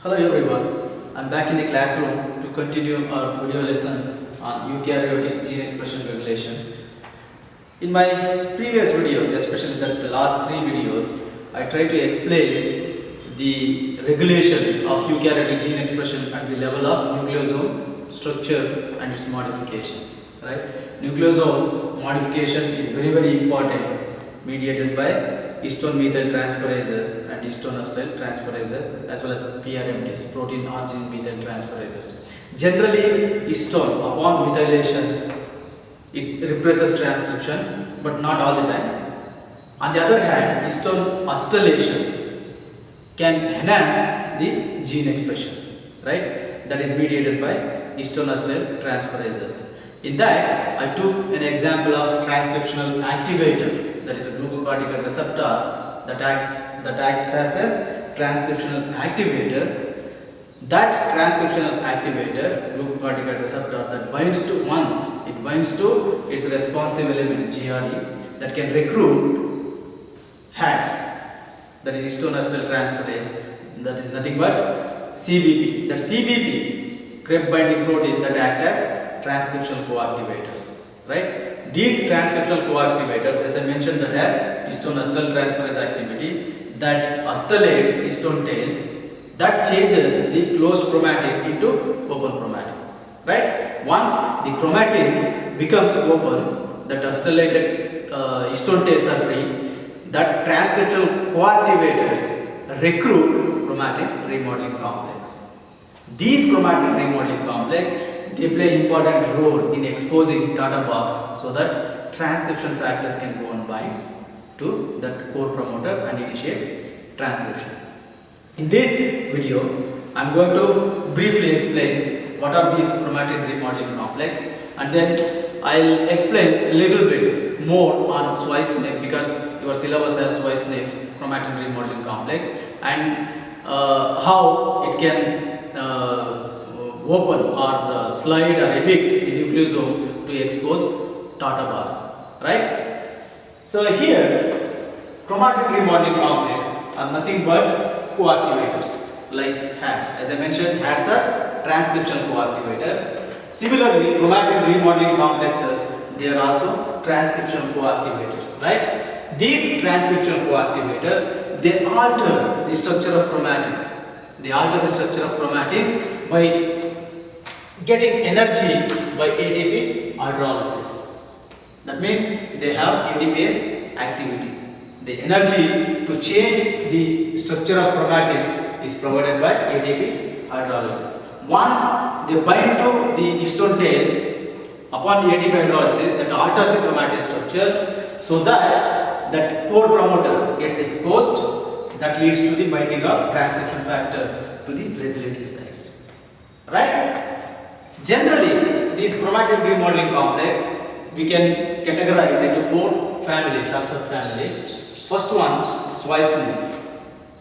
Hello everyone, I'm back in the classroom to continue our video lessons on eukaryotic gene expression regulation. In my previous videos, especially the last three videos, I tried to explain the regulation of eukaryotic gene expression at the level of nucleosome structure and its modification. Right? Nucleosome modification is very important, mediated by histone methyl transferases and histone acetyl transferases, as well as PRMTs, protein arginine methyl transferases. Generally, histone upon methylation it represses transcription, but not all the time. On the other hand, histone acetylation can enhance the gene expression, right? That is mediated by histone acetyl transferases. In that, I took an example of transcriptional activator, that is a glucocorticoid receptor that acts as a transcriptional activator. That transcriptional activator, glucocorticoid receptor, that binds to its responsive element GRE, that can recruit HATs, that is histone acetyl transferase, that is nothing but CBP. That CBP, crepe binding protein, that act as transcriptional coactivators, right? These transcriptional coactivators, as I mentioned, that has histone acetyl transferase activity, that acetylates histone tails, that changes the closed chromatin into open chromatin, right? Once the chromatin becomes open, that acetylated histone tails are free, that transcriptional coactivators recruit chromatin remodeling complex. These chromatin remodeling complex, they play important role in exposing Tata box so that transcription factors can go and bind to that core promoter and initiate transcription. In this video, I am going to briefly explain what are these chromatin remodeling complex, and then I will explain a little bit more on SWI/SNF, because your syllabus has SWI/SNF chromatin remodeling complex, and how it can open or slide or evict the nucleosome to expose Tata bars, right? So here, chromatin remodeling complex are nothing but coactivators like HATs. As I mentioned, HATs are transcriptional coactivators. Similarly, chromatin remodeling complexes, they are also transcriptional coactivators, right? These transcriptional coactivators, they alter the structure of chromatin. They alter the structure of chromatin by getting energy by ATP hydrolysis. That means they have ATPase activity. The energy to change the structure of chromatin is provided by ATP hydrolysis. Once they bind to the histone tails, upon the ATP hydrolysis, that alters the chromatin structure so that core promoter gets exposed. That leads to the binding of transcription factors to the regulatory sites, right? Generally, these chromatin remodeling complex we can categorize into four families or subfamilies. First one, SWI/SNF,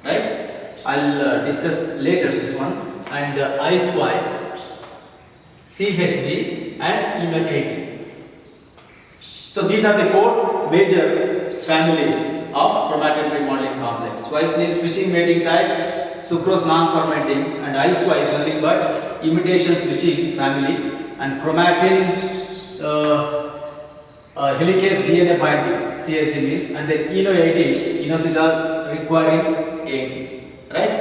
right? I'll discuss later this one, and I/SWI, CHG, and EUkaryotic. So these are the four major families of chromatin remodeling complex. SWI/SNF, switching mating type, sucrose non-fermenting, and I/SWI is nothing but imitation switching family, and chromatin helicase DNA binding, CHD means, and then EUkaryotic, inositol requiring AT, right?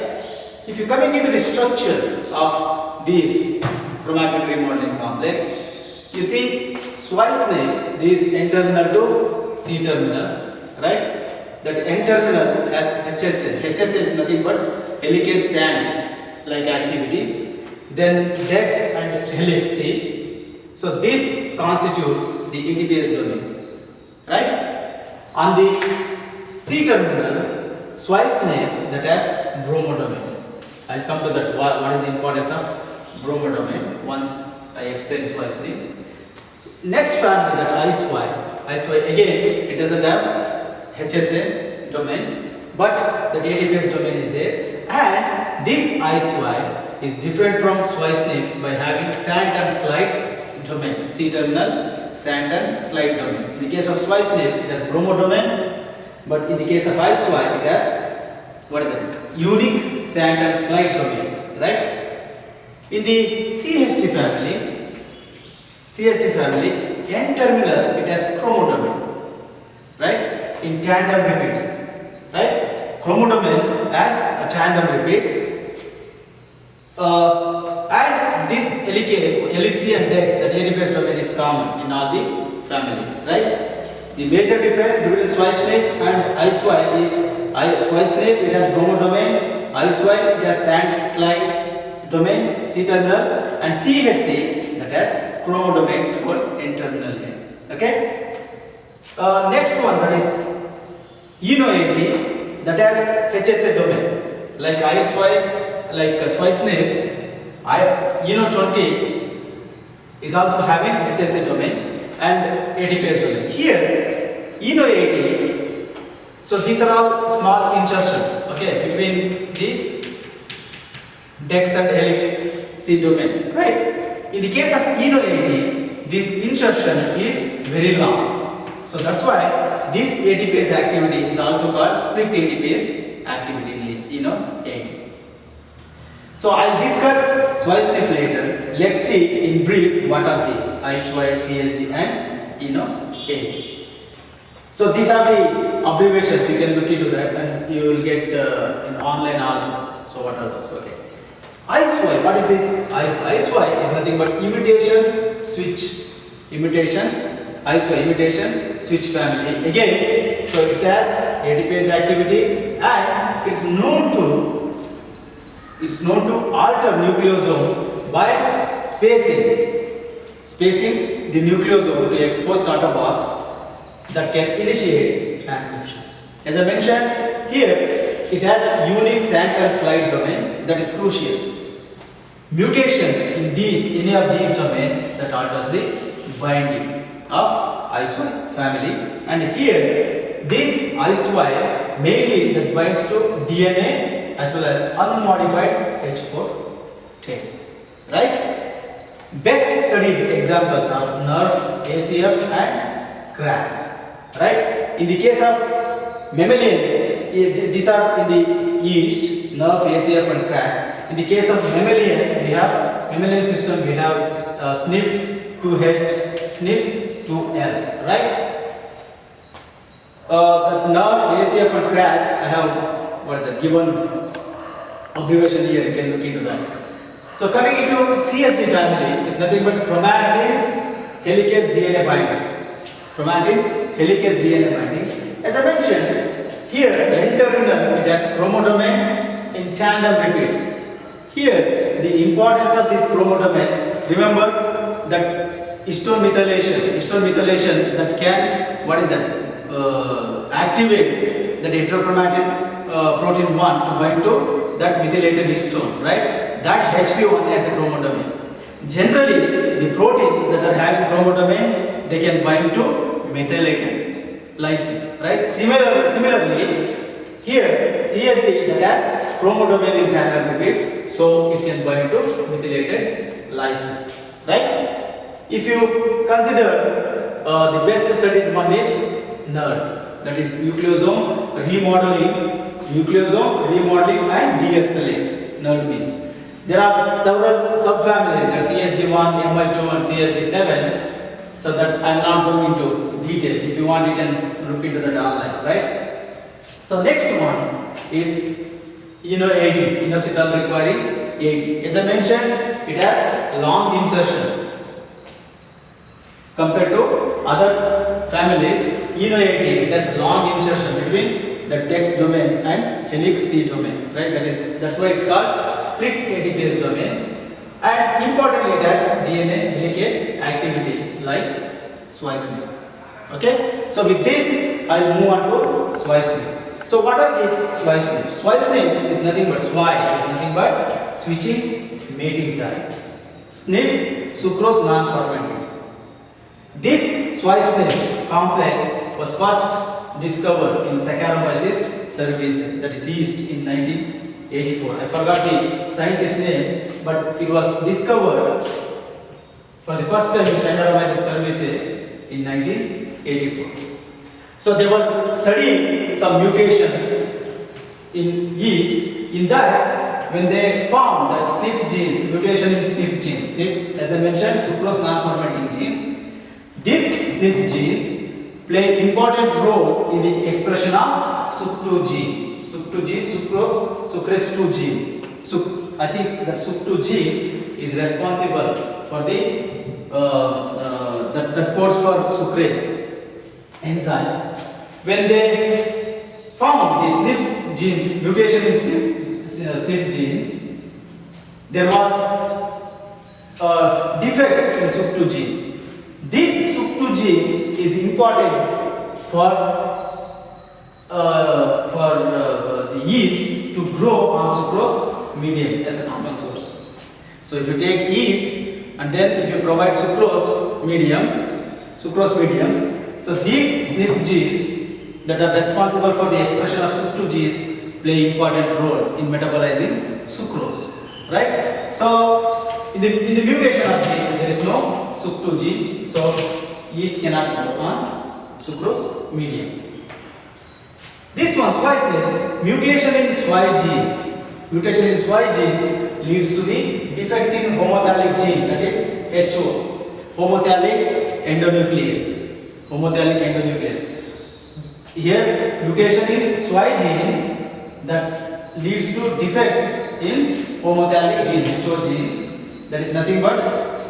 If you coming into the structure of these chromatin remodeling complex, you see SWI/SNF, this is N-terminal to C-terminal, right? That N-terminal has HSA. HSA is nothing but helicase sand like activity. Then DEX and helix C. So this constitute the ATPase domain, right? On the C-terminal, SWI/SNF, that has bromo domain. I'll come to that. What is the importance of bromo domain once I explain SWI/SNF. Next family, that I/SWI. I/SWI again, it doesn't have HSA domain, but the ATPase domain is there, and this I/SWI is different from SWI/SNF by having sand and slide domain. C-terminal, sand and slide domain. In the case of SWI/SNF, it has bromo domain, but in the case of I/SWI, it has, what is it? Unique sand and slide domain. right? In the CHT family, N-terminal it has chromodomain, right? In tandem repeats, right? Chromodomain has a tandem repeats. And this helici and dex, the ATPase domain is common in all the families, right? The major difference between Swice-Nave and I-Swipe is Swice-Nave it has bromodomain, I-Swipe it has sand-slide domain, C-terminal, and CHT that has chromodomain towards N-terminal end. Okay? Next one, that is ENO80 that has HSA domain, like I-Swipe, like Swice-Nave. ENO20 is also having HSA domain and ATPase domain. Here, ENO80, so these are all small insertions, okay, between the dex and helix C domain, right? In the case of ENO80, this insertion is very long. So that's why this ATPase activity is also called split ATPase activity in ENO80. So I'll discuss Swice-Nave later. Let's see in brief what are these I-Swipe, CHD and ENO80. So these are the abbreviations. You can look into that and you will get in online also. So what are those? Okay. I-Swipe. What is this? I-Swipe is nothing but imitation switch. I-Swipe imitation switch family. Again, so it has ATPase activity and it's known to alter nucleosome by spacing the nucleosome to expose starter box that can initiate transcription. As I mentioned here, it has unique sand and slide domain that is crucial. Mutation in any of these domains that alters the binding of I-Swipe family, and here this I-Swipe mainly that binds to DNA as well as unmodified H4 tail, right? Best studied examples are nerve, ACF and crack, right? In the case of mammalian, these are in the yeast, nerve, ACF and crack. In the case of mammalian system, we have SNF 2H, SNF 2L, right? The nerve, ACF and crack, I have given abbreviation here, you can look into that. So coming into CHD family is nothing but chromatin helicase DNA binding. Chromatin helicase DNA binding. As I mentioned, here N-terminal it has chromodomain in tandem repeats. Here the importance of this chromodomain, remember that histone methylation that can, activate the heterochromatin protein 1 to bind to that methylated histone, right? That HP1 has a chromodomain. Generally, the proteins that are having chromodomain, they can bind to methylated lysine, right? Similarly, here CHD that has chromodomain in tandem repeats, so it can bind to methylated lysine, right? If you consider the best studied one is NERD, that is nucleosome remodeling and deacetylase, NERD means. There are several subfamilies, the CHD1, MI2 and CHD7, so that I am not going into detail. If you want, you can look into that online, right? So next one is ENO80, inositol requiring 80. As I mentioned, it has long insertion. Compared to other families, ENO80 it has long insertion between the dex domain and helix C domain, right? That's why it's called split ATPase domain. And importantly, it has DNA helicase activity like Swice-Nave. Okay, so with this, I move on to Swice-Nave. So what are these Swice-Nave? Swice-Nave is nothing but Swice is nothing but switching mating type. SNF sucrose non-fermenting. This Swice-Nave complex was first discovered in Saccharomyces cerevisiae, that is yeast, in 1984. I forgot the scientist name, but it was discovered for the first time in Saccharomyces cerevisiae in 1984. So they were studying some mutation in yeast. In that, when they found the SNP genes, mutation in SNP genes, SNP, as I mentioned, sucrose non-fermenting genes, these SNP genes play important role in the expression of SUC2 gene. SUC2 gene, sucrase 2 gene. I think that SUC2 gene is responsible for the that codes for sucrase enzyme. When they found the SNP genes, mutation in SNP genes, there was a defect in SUC2 gene. This SUC2 gene is important for the yeast to grow on sucrose medium as a common source. So if you take yeast and then if you provide sucrose medium, so these SNP genes that are responsible for the expression of SUC2 genes play important role in metabolizing sucrose, right? So in the mutation of this, there is no SUC2 gene, so yeast cannot grow on sucrose medium. This one, SWI, mutation in SWI genes. Mutation in SWI genes leads to the defect in homothallic gene, that is HO, homothallic endonuclease. Homothallic endonuclease. Here, mutation in SWI genes that leads to defect in homothallic gene, HO gene. That is nothing but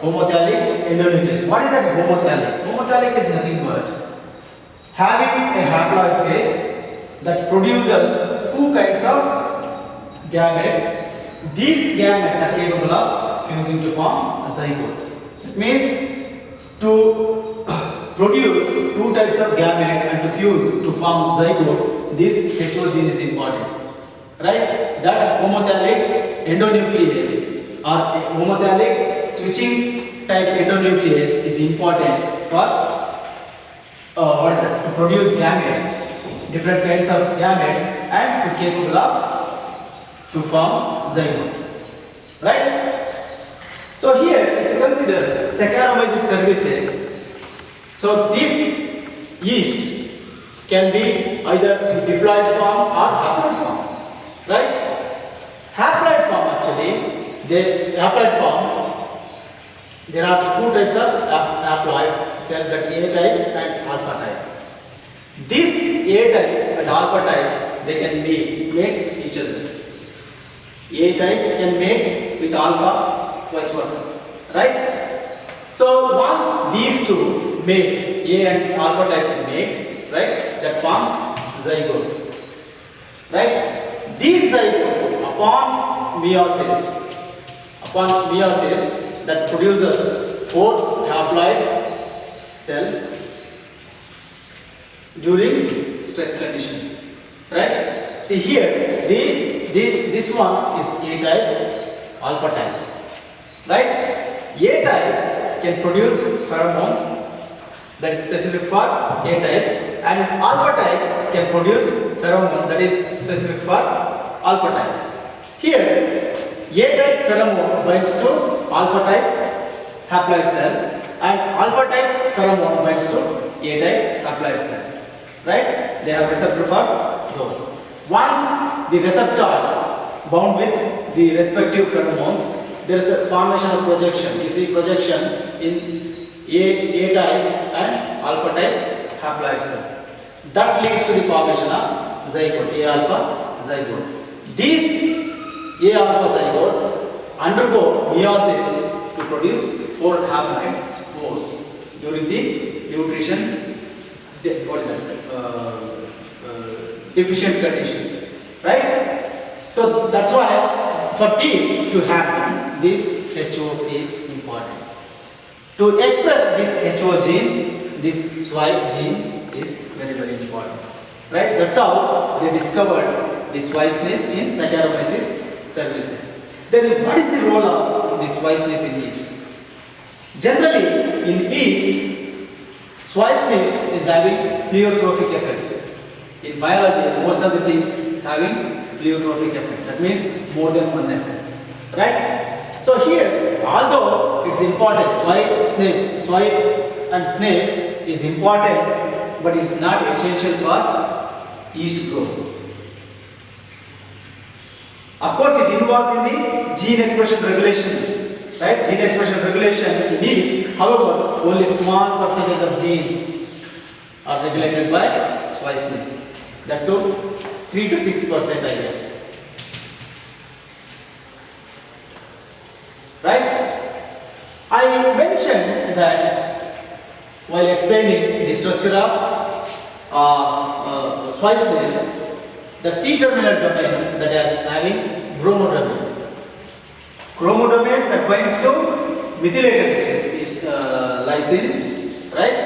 homothallic endonuclease. What is that homothallic? Homothallic is nothing but having a haploid phase that produces two kinds of gametes. These gametes are capable of fusing to form a zygote. It means to produce two types of gametes and to fuse to form zygote, this HO gene is important. Right? That homothallic endonuclease or homothallic switching type endonuclease is important for to produce gametes, different kinds of gametes, and to capable of to form zygote. Right? So here, if you consider Saccharomyces cerevisiae, so this yeast can be either in diploid form or haploid form. Right? Haploid form actually, haploid form, there are two types of haploid cells, that A type and alpha type. This A type and alpha type, they can mate each other. A type can mate with alpha, vice versa. Right? So once these two mate, A and alpha type mate, right, that forms zygote. Right? These zygote upon meiosis that produces 4 haploid cells during stress condition. Right? See here, this one is A type, alpha type. Right? A type can produce pheromones that is specific for A type, and alpha type can produce pheromone that is specific for alpha type. Here, A type pheromone binds to alpha type haploid cell, and alpha type pheromone binds to A type haploid cell. Right? They have receptor for those. Once the receptors bound with the respective pheromones, there is a formation of projection. You see projection in A type and alpha type haploid cell. That leads to the formation of zygote, A alpha zygote. These A alpha zygote undergo meiosis to produce 4 haploid spores during the nutrition deficient condition. Right? So that's why for this to happen, this HO is important. To express this HO gene, this SWI gene is very, very important. Right? That's how they discovered this SWI SNP in Saccharomyces cerevisiae. Then what is the role of this SWI SNP in yeast? Generally, in yeast, SWI SNP is having pleiotropic effect. In biology, most of the things having pleiotropic effect. That means more than one effect. Right? So here, although it's important, SWI and SNP is important, but it's not essential for yeast growth. Of course, it involves in the gene expression regulation, right? Gene expression regulation needs, however, only small percentage of genes are regulated by splicing. That too, 3 to 6%, I guess. Right? I mentioned that while explaining the structure of splicing, the C-terminal domain that is having bromodomain. Chromodomain that binds to methylated lysine, right?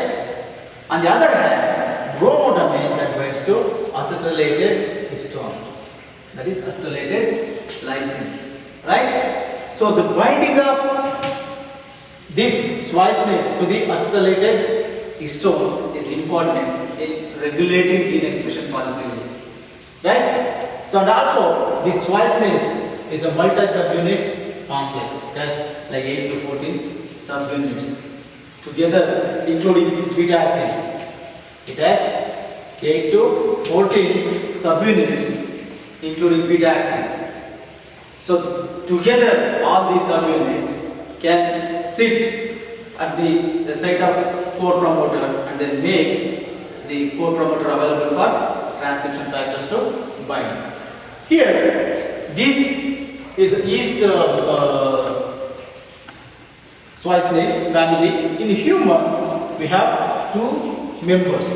On the other hand, bromodomain that binds to acetylated histone, that is acetylated lysine, right? So the binding of this splicing to the acetylated histone is important in regulating gene expression positively, right? So and also this splicing is a multi-subunit complex, that's like 8 to 14 subunits together, including beta actin. It has 8 to 14 subunits including beta actin. So together all these subunits can sit at the site of core promoter and then make the core promoter available for transcription factors to bind. Here, this is yeast splicing family. In human, we have two members,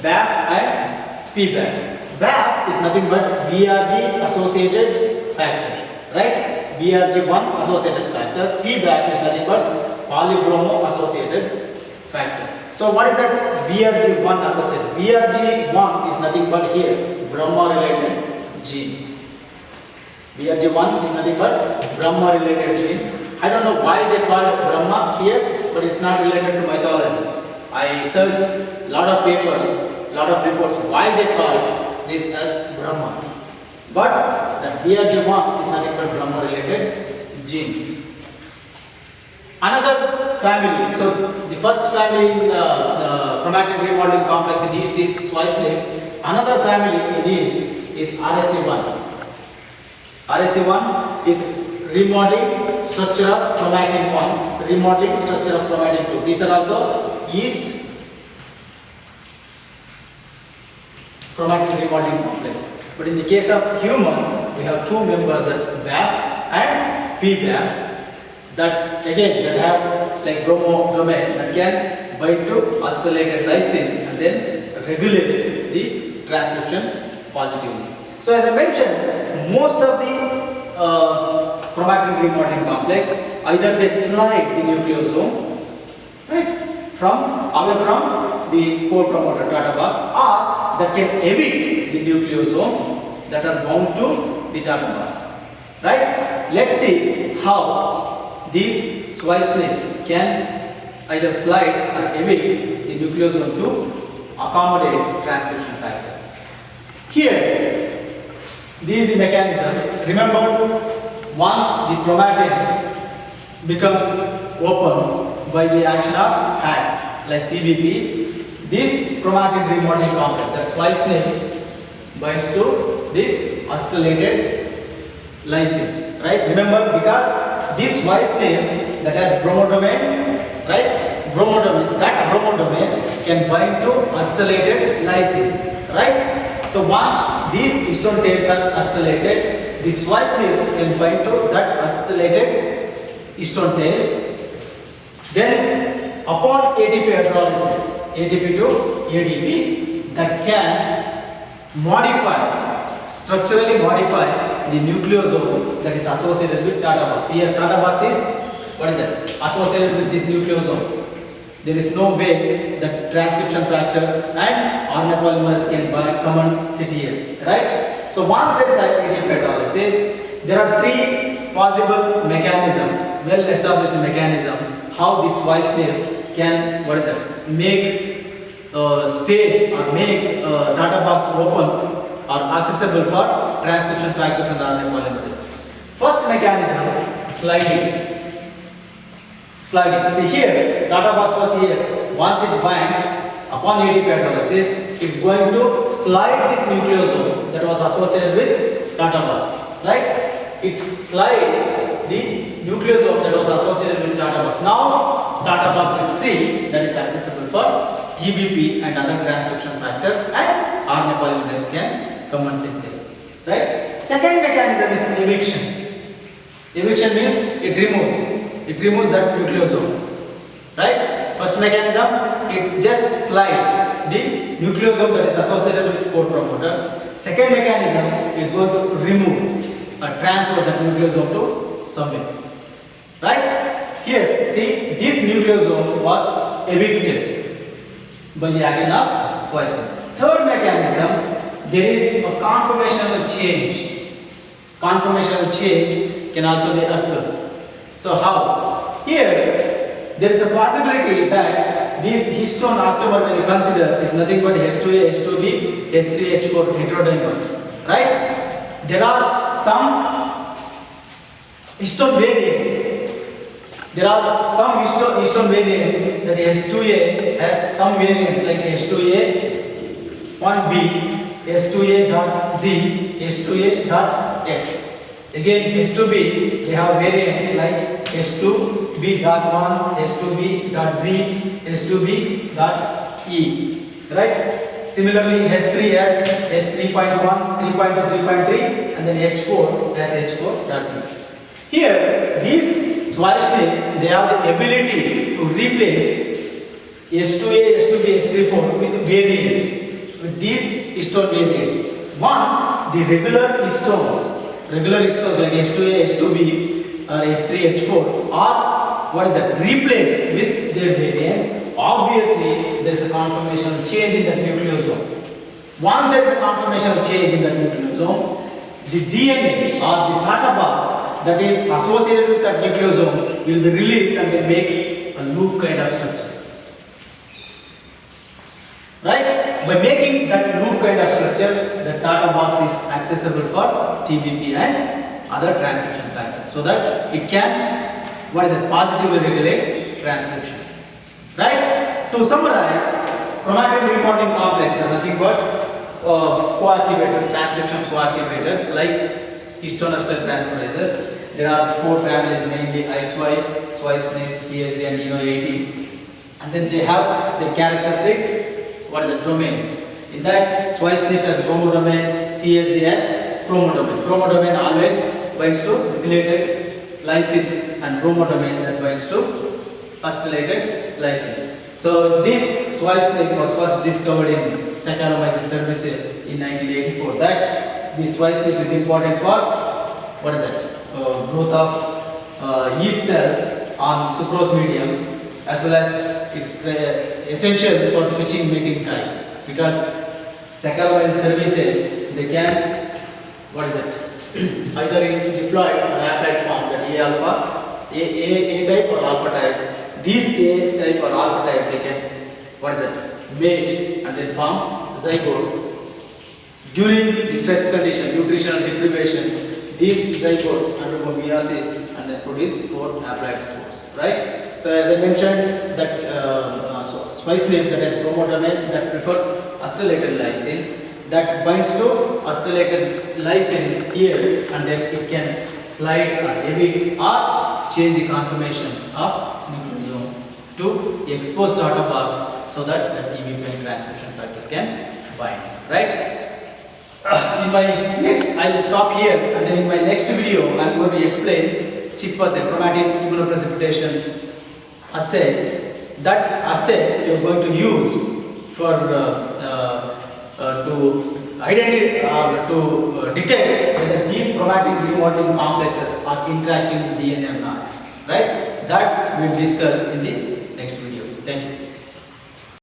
BAF and PBAF. BAF is nothing but BRG associated factor, right? BRG1 associated factor. PBAF is nothing but polybromo associated factor. So what is that BRG1 associated? BRG1 is nothing but here Brahma related gene. BRG1 is nothing but Brahma related gene. I don't know why they call it Brahma here, but it's not related to mythology. I searched a lot of papers, lot of reports why they call this as Brahma. But the BRG1 is nothing but Brahma related genes. Another family, so the first family in chromatin remodeling complex in yeast is splicing. Another family in yeast is RSE1. RSE1 is remodeling structure of chromatin 1, remodeling structure of chromatin 2. These are also yeast chromatin remodeling complex. But in the case of human, we have two members, that BAF and PBAF, that again that have like bromodomain that can bind to acetylated lysine and then regulate the transcription positively. So as I mentioned, most of the chromatin remodeling complex, either they slide the nucleosome, right, away from the core promoter Tata box, or that can evict the nucleosome that are bound to the Tata box, right? Let's see how these splicing can either slide or evict the nucleosome to accommodate transcription factors. Here, this is the mechanism. Remember, once the chromatin becomes open by the action of HADS, like CBP, this chromatin remodeling complex, that splicing, binds to this acetylated lysine, right? Remember, because this splicing that has bromodomain, right? Bromodomain, that bromodomain can bind to acetylated lysine, right? So once these histone tails are acetylated, the splicing can bind to that acetylated histone tails. Then upon ATP hydrolysis, ATP to ADP, that can modify, structurally modify the nucleosome that is associated with Tata box. Here Tata box is, what is that? Associated with this nucleosome. There is no way that transcription factors and RNA polymers can come and sit here, right? So once there is ATP hydrolysis, there are three possible mechanisms, well established mechanism, how this splicing can, what is that, make space or make Tata box open or accessible for transcription factors and RNA polymerase. First mechanism, sliding. See here, Tata box was here. Once it binds, upon ATP hydrolysis, it's going to slide this nucleosome that was associated with Tata box, right? it slides the nucleosome that was associated with data box. Now data box is free, that is accessible for TBP and other transcription factor, and RNA polymerase can commence in there. Right? Second mechanism is eviction. Eviction means it removes that nucleosome. Right? First mechanism, it just slides the nucleosome that is associated with core promoter. Second mechanism is going to remove or transfer that nucleosome to somewhere. Right? Here, see, this nucleosome was evicted by the action of splicing. Third mechanism, there is a conformational change. Conformational change can also be occurred. So how? Here, there is a possibility that this histone octamer, when you consider, is nothing but H2A, H2B, H3H4 heterodimers. Right? There are some histone variants. There are some histone variants that H2A has some variants like H2A 1B, H2A.Z, H2A.X. Again, H2B, they have variants like H2B.1, H2B.Z, H2B.E. Right? Similarly, H3 has H3.1, 3.2, 3.3, and then H4 has H4.3. Here, these splicing, they have the ability to replace H2A, H2B, H3.4 with variants, with these histone variants. Once the regular histones like H2A, H2B, or H3, H4 are replaced with their variants, obviously there is a conformational change in the nucleosome. Once there is a conformational change in the nucleosome, the DNA or the Tata box that is associated with that nucleosome will be released and will make a loop kind of structure. Right? By making that loop kind of structure, the Tata box is accessible for TBP and other transcription factors, so that it can positively regulate transcription. Right? To summarize, chromatin remodeling complex are nothing but coactivators, transcription coactivators like histonosyl transperases. There are 4 families, mainly ISY, SWI/SNP, CSD, and ENO80. And then they have their characteristic domains. In that, SWI/SNP has bromodomain, CSD has chromodomain. Chromodomain always binds to methylated lysine, and bromodomain that binds to phosphorylated lysine. So this SWI/SNP was first discovered in Saccharomyces cerevisiae in 1984. That this SWI/SNP is important for growth of yeast cells on sucrose medium, as well as it's essential for switching mating time, because Saccharomyces cerevisiae, they can either in diploid or haploid form, that A alpha, A type or alpha type. These A type or alpha type, they can mate and then form zygote. During the stress condition, nutritional deprivation, these zygote undergo meiosis and then produce 4 haploid spores. Right? So as I mentioned, that SWI/SNP that has bromodomain that prefers acetylated lysine, that binds to acetylated lysine here, and then it can slide or evict or change the conformation of nucleosome to exposed Tata box, so that the TBP and transcription factors can bind. Right? In my next, I will stop here, and then in my next video, I am going to explain CHIP assay, chromatin immunoprecipitation assay. That assay you are going to use for to identify to detect whether these chromatin remodeling complexes are interacting with DNA or not. Right? That we will discuss in the